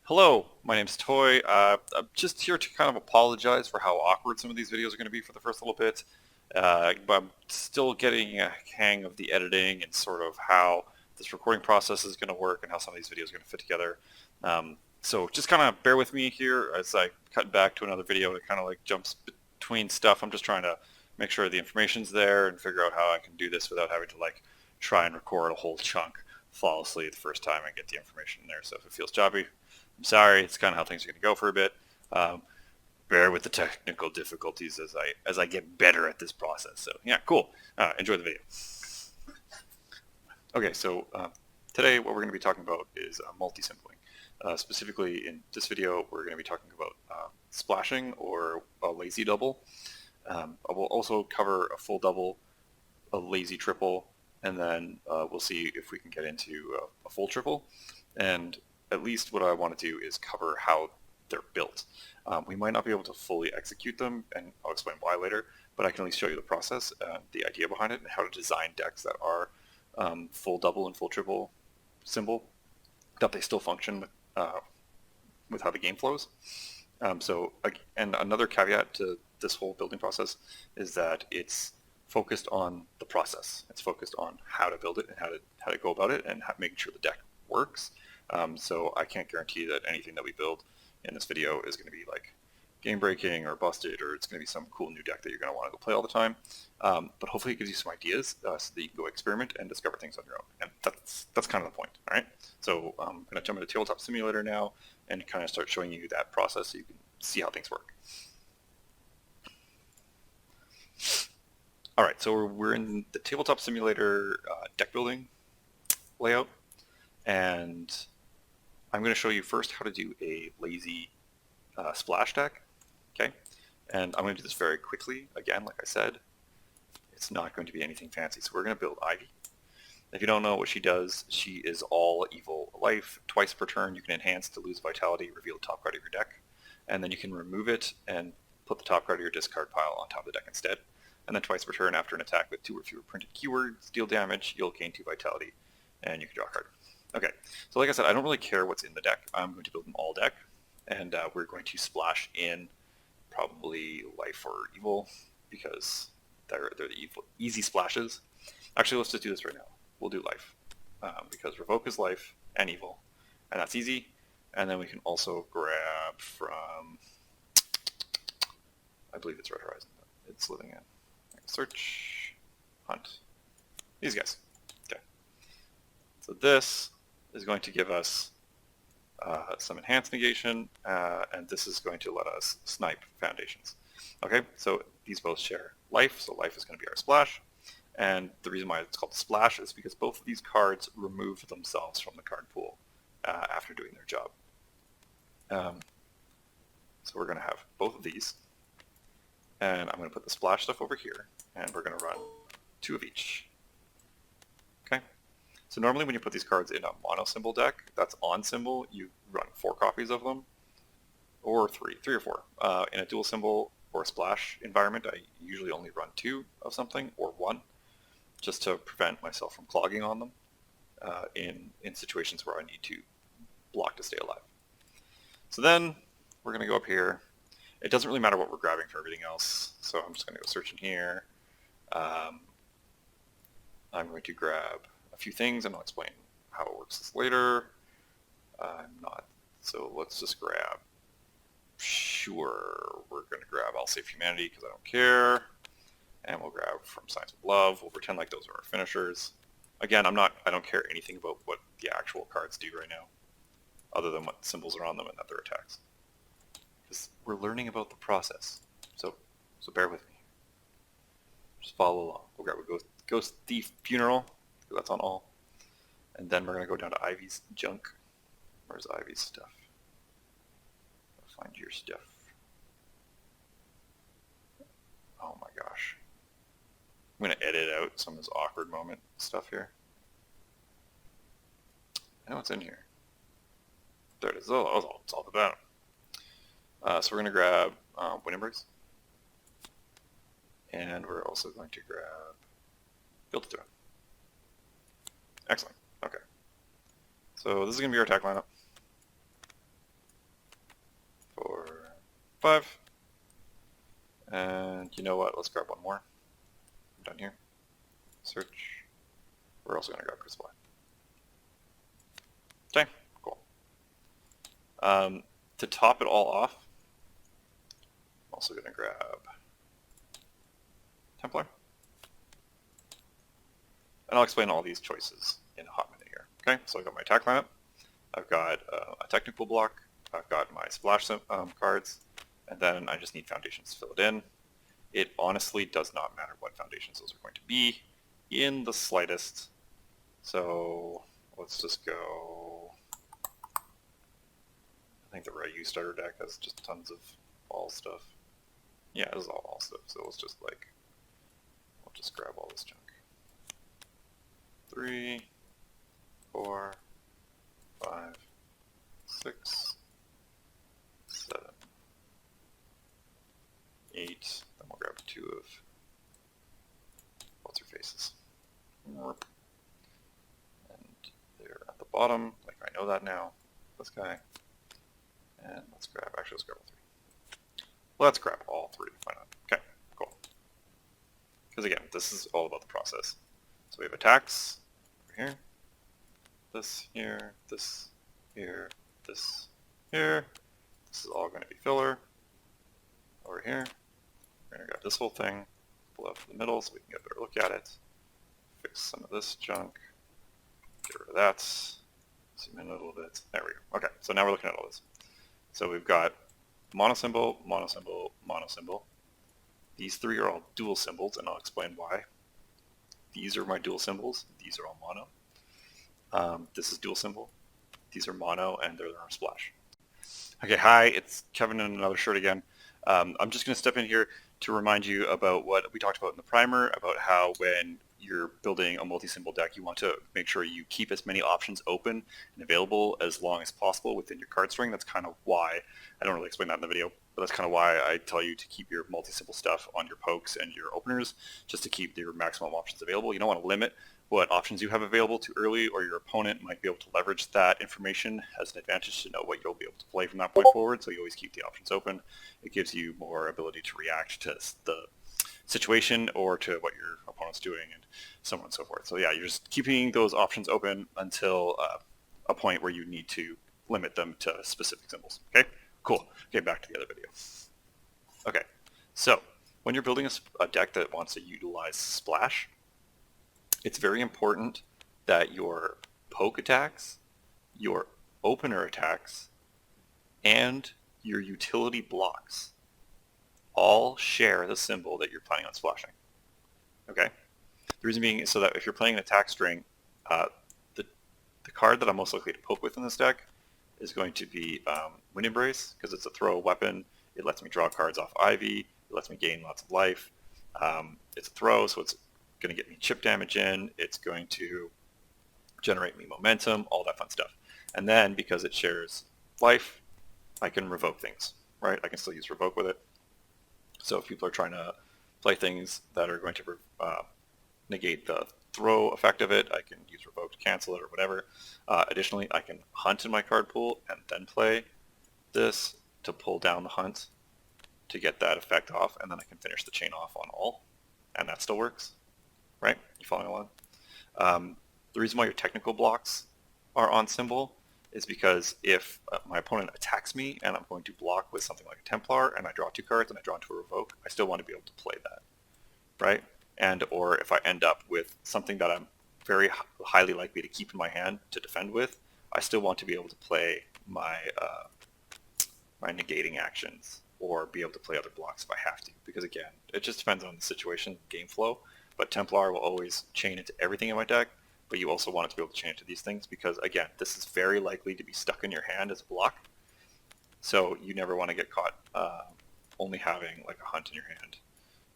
Hello, my name's Toy. I'm just here to kind of apologize for how awkward some of these videos are going to be for the first little bit. But I'm still getting a hang of the editing and sort of how this recording process is going to work and how some of these videos are going to fit together. So just kind of bear with me here as I cut back to another video. It kind of like jumps between stuff. I'm just trying to make sure the information's there and figure out how I can do this without having to like try and record a whole chunk flawlessly the first time I get the information in there. So if it feels choppy, I'm sorry. It's kind of how things are going to go for a bit. Um, Bear with the technical difficulties as I get better at this process. So yeah, cool. Enjoy the video. Okay, so today what we're going to be talking about is multi-simpling. Specifically in this video, we're going to be talking about splashing or a lazy double. I will also cover a full double, a lazy triple, and then we'll see if we can get into a full triple. And at least what I want to do is cover how they're built. We might not be able to fully execute them, and I'll explain why later, but I can at least show you the process, the idea behind it, and how to design decks that are full double and full triple symbol, that they still function with how the game flows. And another caveat to this whole building process is that it's focused on the process. It's focused on how to build it and how to go about it and making sure the deck works. So I can't guarantee that anything that we build in this video is going to be like game breaking or busted, or it's going to be some cool new deck that you're going to want to go play all the time. But hopefully it gives you some ideas so that you can go experiment and discover things on your own. And that's kind of the point. All right. So I'm going to jump into Tabletop Simulator now and kind of start showing you that process so you can see how things work. All right, so we're in the Tabletop Simulator deck building layout, and I'm going to show you first how to do a lazy splash deck, okay? And I'm going to do this very quickly. Again, like I said, it's not going to be anything fancy. So we're going to build Ivy. If you don't know what she does, she is all evil life. Twice per turn, you can enhance to lose vitality, reveal the top card of your deck, and then you can remove it and put the top card of your discard pile on top of the deck instead. And then twice per turn, after an attack with 2 or fewer printed keywords, deal damage, you'll gain 2 vitality, and you can draw a card. Okay, so like I said, I don't really care what's in the deck. I'm going to build an all deck, and we're going to splash in probably life or evil because they're the easy splashes. Actually, let's just do this right now. We'll do life because revoke is life and evil, and that's easy. And then we can also grab from, I believe it's Red Horizon. It's living in. Search, hunt. These guys. Okay. So this is going to give us some enhanced negation, and this is going to let us snipe foundations. Okay, so these both share life, so life is going to be our splash. And the reason why it's called splash is because both of these cards remove themselves from the card pool after doing their job. So we're going to have both of these, and I'm going to put the splash stuff over here, and we're going to run 2 of each. Okay. So normally when you put these cards in a mono symbol deck, that's on symbol, you run 4 copies of them, or 3 or 4. In a dual symbol or a splash environment, I usually only run 2 of something, or 1, just to prevent myself from clogging on them in situations where I need to block to stay alive. So then we're going to go up here. It doesn't really matter what we're grabbing for everything else, so I'm just going to go search in here. I'm going to grab a few things, and I'll explain how it works later. I'm not, so let's just grab, sure, we're going to grab I'll Save Humanity because I don't care, and we'll grab from Signs of Love. We'll pretend like those are our finishers. Again, I don't care anything about what the actual cards do right now, other than what symbols are on them and that they're attacks. Because we're learning about the process, so bear with me. Just follow along. We'll grab a Ghost Thief Funeral, because that's on all. And then we're going to go down to Ivy's junk. Where's Ivy's stuff? Find your stuff. Oh my gosh. I'm going to edit out some of this awkward moment stuff here. I know it's in here. There it is. Oh, it's all the bottom. So we're going to grab Wind Embrace. And we're also going to grab Build to Throw. Excellent. Okay. So this is going to be our attack lineup. 5. And you know what? Let's grab one more. I'm done here. Search. We're also going to grab Crystal. Okay, cool. To top it all off, I'm also going to grab Templar. And I'll explain all these choices in a hot minute here. Okay, so I've got my attack lineup. I've got a technical block. I've got my splash cards. And then I just need foundations to fill it in. It honestly does not matter what foundations those are going to be in the slightest. So let's just go. I think the Riot starter deck has just tons of all stuff. Yeah, this is all stuff. So let's just like, we'll just grab all this junk. 3, 4, 5, 6, 7, 8. Then we'll grab 2 of what's her faces. And they're at the bottom, like I know that now. This guy. And let's grab all 3. Let's grab all 3. Why not? Okay, cool. Because again, this is all about the process. So we have attacks over here. This here, this here, this here. This is all going to be filler. Over here, we're going to grab this whole thing, pull out to the middle so we can get a better look at it. Fix some of this junk. Get rid of that. Zoom in a little bit. There we go. Okay, so now we're looking at all this. So we've got mono symbol, mono symbol, mono symbol. These 3 are all dual symbols, and I'll explain why. These are my dual symbols. These are all mono. This is dual symbol. These are mono, and they're our splash. Okay, hi, it's Kevin in another shirt again. I'm just going to step in here to remind you about what we talked about in the primer, about how when you're building a multi-symbol deck, you want to make sure you keep as many options open and available as long as possible within your card string. That's kind of why, I don't really explain that in the video, but that's kind of why I tell you to keep your multi-symbol stuff on your pokes and your openers, just to keep your maximum options available. You don't want to limit what options you have available too early, or your opponent might be able to leverage that information as an advantage to know what you'll be able to play from that point forward, so you always keep the options open. It gives you more ability to react to the situation or to what your opponent's doing and so on and so forth. So yeah, you're just keeping those options open until a point where you need to limit them to specific symbols. Okay, cool. Okay, back to the other video. Okay, so when you're building a deck that wants to utilize splash, it's very important that your poke attacks, your opener attacks, and your utility blocks all share the symbol that you're planning on splashing. Okay? The reason being is so that if you're playing an attack string, the card that I'm most likely to poke with in this deck is going to be Wind Embrace, because it's a throw weapon. It lets me draw cards off Ivy. It lets me gain lots of life. It's a throw, so it's going to get me chip damage in. It's going to generate me momentum, all that fun stuff. And then, because it shares life, I can revoke things, right? I can still use revoke with it. So if people are trying to play things that are going to negate the throw effect of it, I can use revoke to cancel it or whatever. Additionally, I can hunt in my card pool and then play this to pull down the hunt to get that effect off, and then I can finish the chain off on all, and that still works, right? You following along? The reason why your technical blocks are on symbol is because if my opponent attacks me and I'm going to block with something like a Templar and I draw 2 cards and I draw into a revoke, I still want to be able to play that, right? And or if I end up with something that I'm very highly likely to keep in my hand to defend with, I still want to be able to play my my negating actions or be able to play other blocks if I have to. Because again, it just depends on the situation, game flow. But Templar will always chain into everything in my deck, but you also want it to be able to chain into these things because, again, this is very likely to be stuck in your hand as a block. So you never want to get caught only having like a hunt in your hand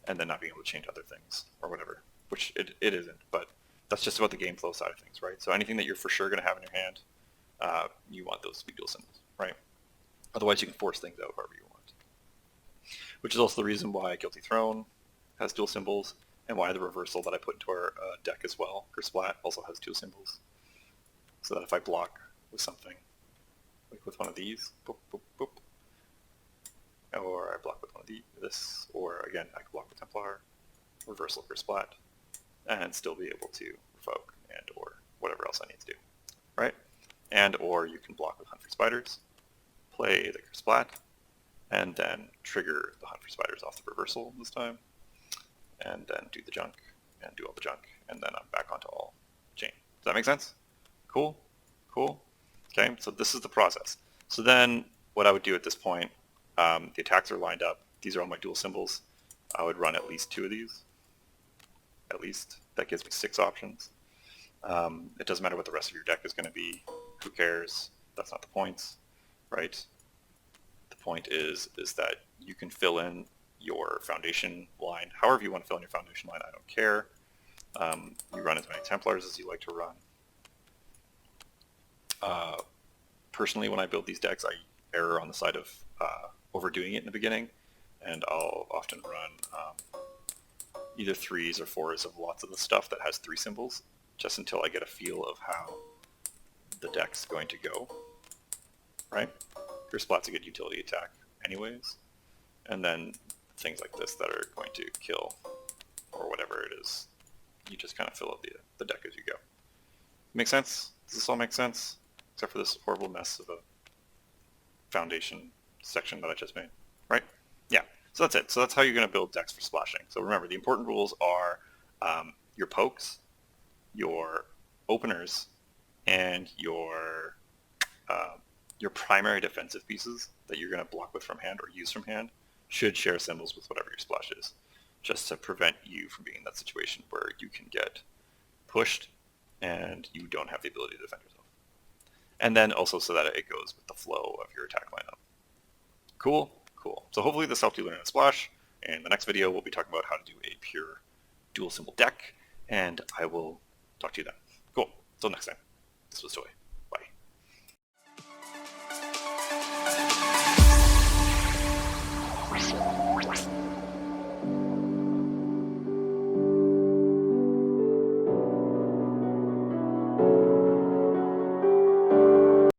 and then not being able to chain to other things or whatever, which it isn't. But that's just about the game flow side of things, right? So anything that you're for sure going to have in your hand, you want those to be dual symbols, right? Otherwise, you can force things out however you want. Which is also the reason why Guilty Throne has dual symbols, and why the reversal that I put into our deck as well, for Splat, also has dual symbols. So that if I block with something, like with one of these, boop, boop, boop, or I block with one of this, or again, I can block with Templar, reversal for splat, and still be able to revoke and or whatever else I need to do, right? And or you can block with Hunt for Spiders, play the splat, and then trigger the Hunt for Spiders off the reversal this time, and then do the junk, and do all the junk, and then I'm back onto all chain. Does that make sense? Cool? Cool? Okay, so this is the process. So then what I would do at this point, the attacks are lined up. These are all my dual symbols. I would run at least 2 of these. At least. That gives me 6 options. It doesn't matter what the rest of your deck is going to be. Who cares? That's not the point, right? The point is that you can fill in your foundation line however you want to fill in your foundation line. I don't care. You run as many Templars as you like to run. Personally, when I build these decks, I err on the side of overdoing it in the beginning, and I'll often run either 3s or 4s of lots of the stuff that has 3 symbols, just until I get a feel of how the deck's going to go, right? Your splat's a good utility attack anyways, and then things like this that are going to kill, or whatever it is, you just kind of fill up the deck as you go. Make sense? Does this all make sense? Except for this horrible mess of a foundation section that I just made, right? Yeah, so that's it. So that's how you're going to build decks for splashing. So remember, the important rules are your pokes, your openers, and your primary defensive pieces that you're going to block with from hand or use from hand should share symbols with whatever your splash is, just to prevent you from being in that situation where you can get pushed and you don't have the ability to defend yourself. And then also so that it goes with the flow of your attack lineup. Cool? Cool. So hopefully this helped you learn how to splash. In the next video, we'll be talking about how to do a pure dual symbol deck, and I will talk to you then. Cool. Until next time, this was Toy.